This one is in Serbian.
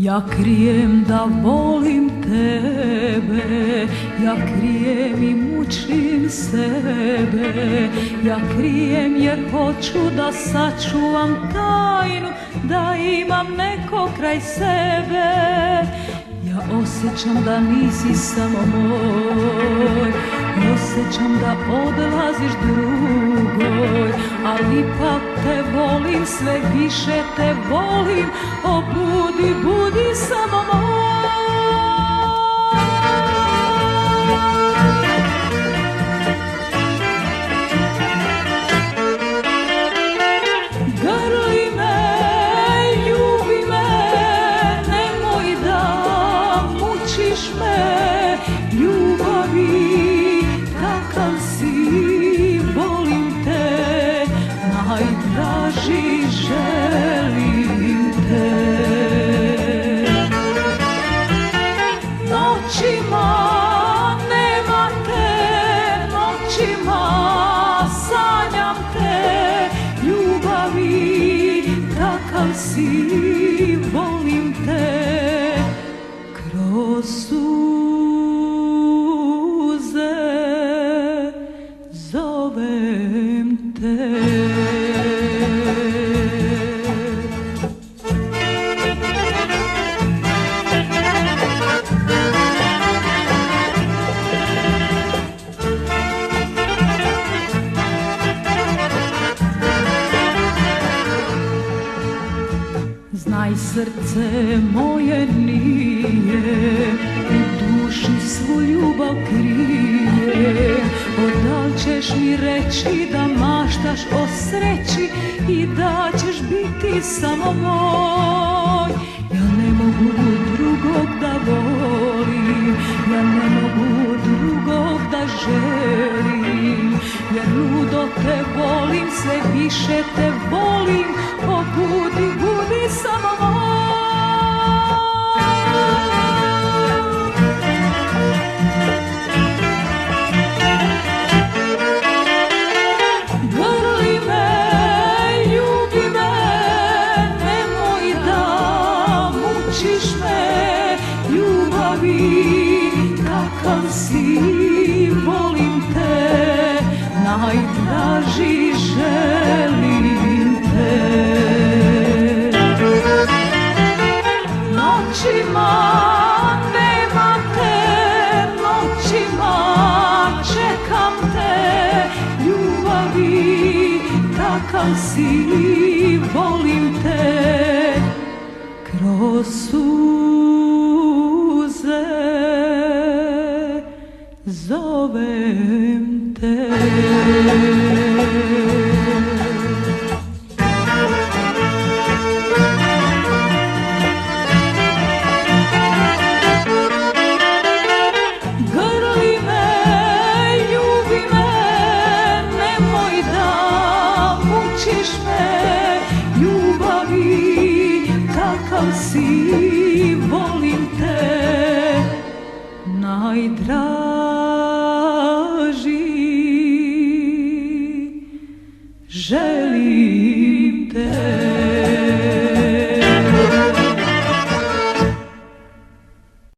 Ja krijem da volim tebe, ja krijem i mučim sebe, ja krijem jer hoću da sačuvam tajnu, da imam neko kraj sebe. Ja osjećam da nisi samo moj, osjećam da odlaziš drugoj, ali ipak te volim, sve više te volim. O budi, budi samo moj. Grli me, ljubi me, nemoj da mučiš me. Ljubavi, takav si, volim te, najdraži, želim te. Noćima nema te, noćima sanjam te. Ljubavi, takav si, volim te, kroz zovem te. Znaj, srce moje nije, u duši svu ljubav krije. Odal ćeš mi reći da maštaš o sreći i da ćeš biti samo moj. Ja ne mogu drugog da volim, ja ne mogu drugog da želim, jer ludo te volim, sve više te volim. O budi, budi samo moj. Grli me, ljubi me, nemoj da mučiš me. Ljubavi, takav si, volim te, najdraži, želim te. Noćima nema te, noćima čekam te. Ljubavi, takav si, volim te, kroz suze zovem te. Ljubavi, takav si, volim te, najdraži, želim.